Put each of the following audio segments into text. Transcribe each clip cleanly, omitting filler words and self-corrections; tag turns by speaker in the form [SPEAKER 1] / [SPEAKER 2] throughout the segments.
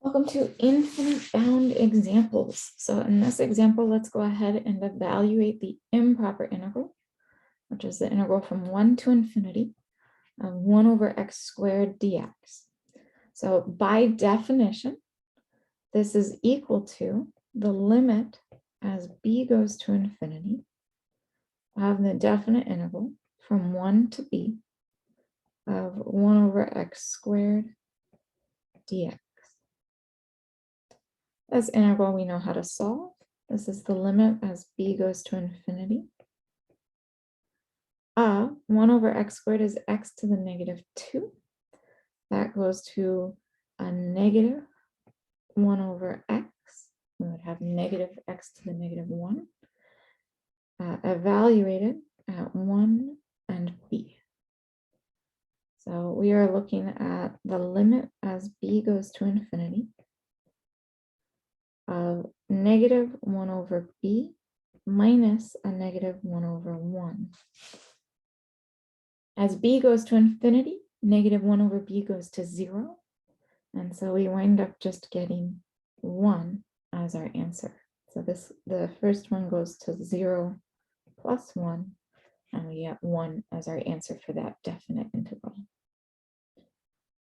[SPEAKER 1] Welcome to infinite bound examples. So in this example, let's go ahead and evaluate the improper integral, which is the integral from 1 to infinity of 1 over x squared dx. So by definition, this is equal to the limit as b goes to infinity of the definite integral from 1 to b of 1 over x squared dx. This integral we know how to solve. This is the limit as b goes to infinity. 1 over x squared is x to the negative 2. That goes to a negative 1 over x. We would have negative x to the negative 1. Evaluated at 1 and b. So we are looking at the limit as b goes to infinity of negative 1 over b minus a negative 1 over 1. As b goes to infinity, negative 1 over b goes to 0. And so we wind up just getting 1 as our answer. So the first one goes to 0 plus 1, and we get 1 as our answer for that definite integral.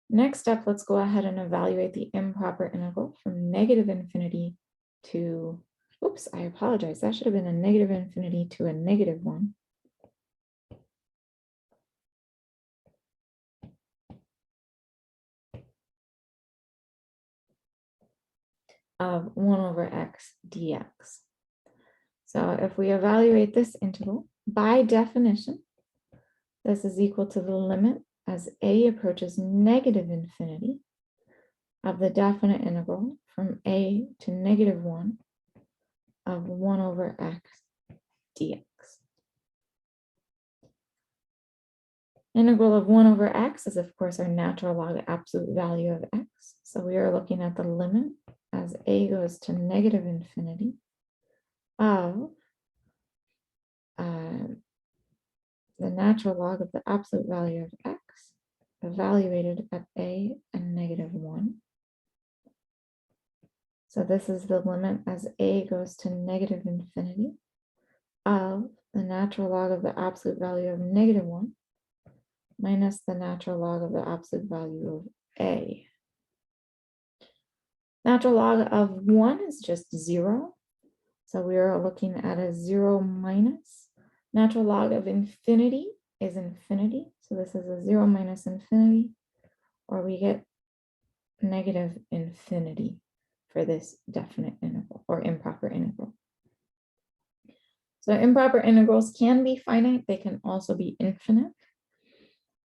[SPEAKER 1] Next up, let's go ahead and evaluate the improper integral from negative infinity to, oops, I apologize. That should have been a negative infinity to a negative 1. Of 1 over x dx. So if we evaluate this integral, by definition, this is equal to the limit as a approaches negative infinity of the definite integral from a to negative 1 of 1 over x dx. Integral of 1 over x is, of course, our natural log absolute value of x. So we are looking at the limit as a goes to negative infinity of the natural log of the absolute value of x evaluated at a and negative 1. So this is the limit as a goes to negative infinity of the natural log of the absolute value of negative 1 minus the natural log of the absolute value of a. Natural log of 1 is just 0. So we are looking at a 0 minus. Natural log of infinity is infinity. So this is a 0 minus infinity, or we get negative infinity for this definite integral or improper integral. So improper integrals can be finite. They can also be infinite.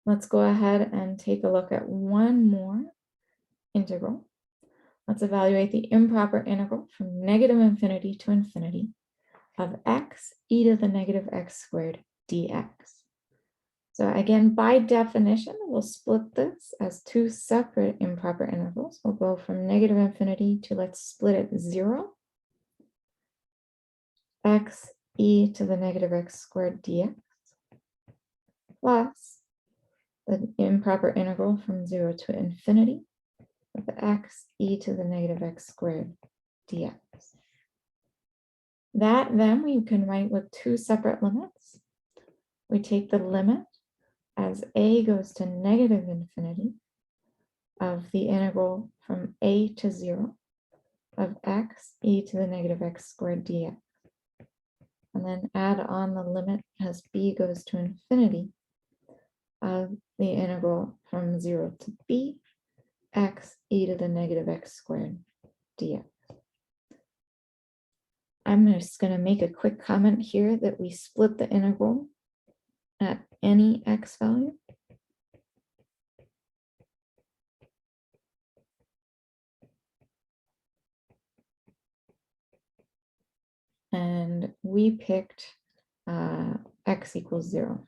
[SPEAKER 1] Let's go ahead and take a look at one more integral. Let's evaluate the improper integral from negative infinity to infinity of x e to the negative x squared dx. So again, by definition, we'll split this as two separate improper integrals. We'll go from negative infinity to, let's split it 0, x e to the negative x squared dx, plus the improper integral from 0 to infinity of x e to the negative x squared dx. That then we can write with two separate limits. We take the limit as a goes to negative infinity of the integral from a to 0 of x e to the negative x squared dx. And then add on the limit as b goes to infinity of the integral from 0 to b x e to the negative x squared dx. I'm just going to make a quick comment here that we split the integral at any x value. And we picked x equals 0.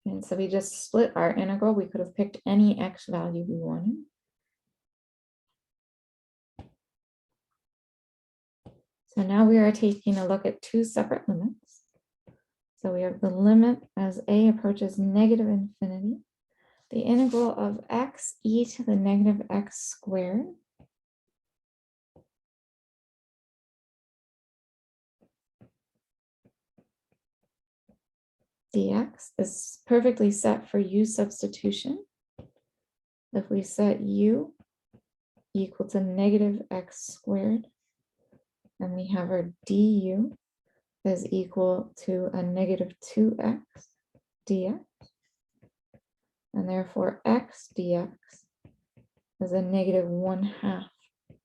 [SPEAKER 1] And so we just split our integral. We could have picked any x value we wanted. So now we are taking a look at two separate limits. So we have the limit as a approaches negative infinity, the integral of x e to the negative x squared dx is perfectly set for u substitution. If we set u equal to negative x squared, then we have our du is equal to a negative 2x dx, and therefore x dx is a negative 1/2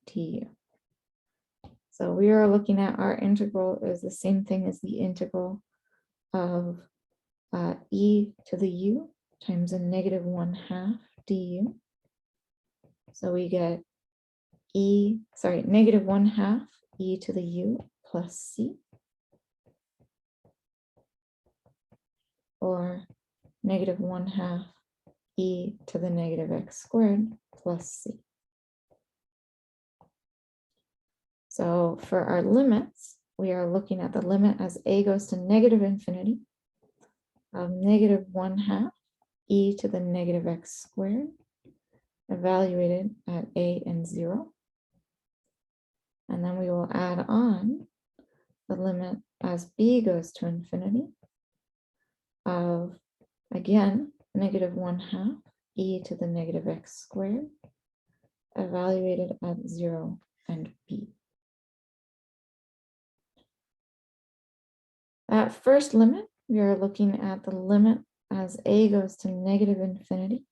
[SPEAKER 1] du. So we are looking at our integral is the same thing as the integral of e to the u times a negative 1/2 du. So we get negative 1/2 e to the u plus c, or negative 1/2 e to the negative x squared plus c. So for our limits, we are looking at the limit as a goes to negative infinity of negative 1/2 e to the negative x squared, evaluated at a and 0. And then we will add on the limit as b goes to infinity of, again, negative 1/2 e to the negative x squared, evaluated at 0 and b. At first limit, we are looking at the limit as a goes to negative infinity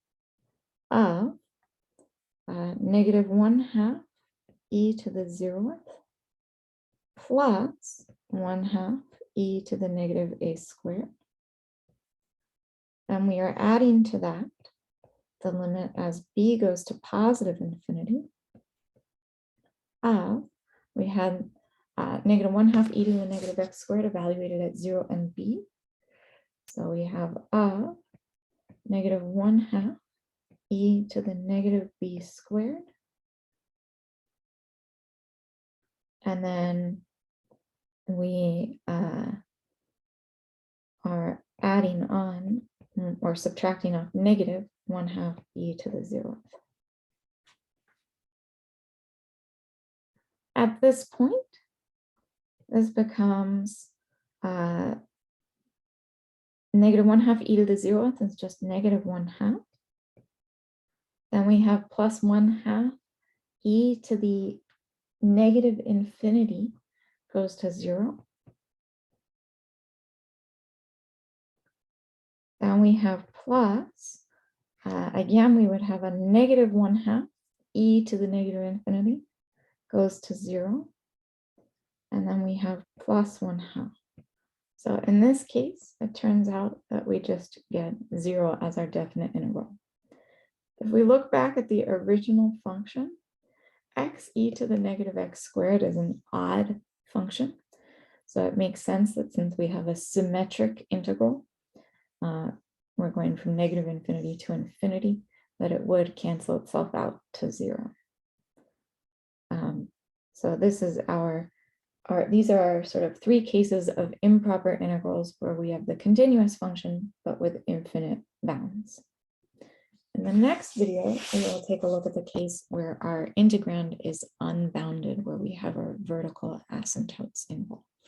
[SPEAKER 1] of negative 1/2 e to the 0th plus 1/2 e to the negative a squared. And we are adding to that the limit as b goes to positive infinity of, we had negative 1/2 e to the negative x squared evaluated at 0 and b. So we have of negative 1/2 e to the negative b squared. And then we are adding on or subtracting off negative 1/2 e to the 0th. At this point, this becomes negative 1/2 e to the 0th is just negative 1/2. Then we have plus 1/2 e to the negative infinity goes to 0. Then we have plus, again, we would have a negative 1/2 e to the negative infinity goes to 0. And then we have plus 1/2. So in this case, it turns out that we just get 0 as our definite integral. If we look back at the original function, x e to the negative x squared is an odd function. So it makes sense that since we have a symmetric integral, we're going from negative infinity to infinity, that it would cancel itself out to 0. So this is these are our sort of 3 cases of improper integrals where we have the continuous function, but with infinite bounds. In the next video, we will take a look at the case where our integrand is unbounded, where we have our vertical asymptotes involved.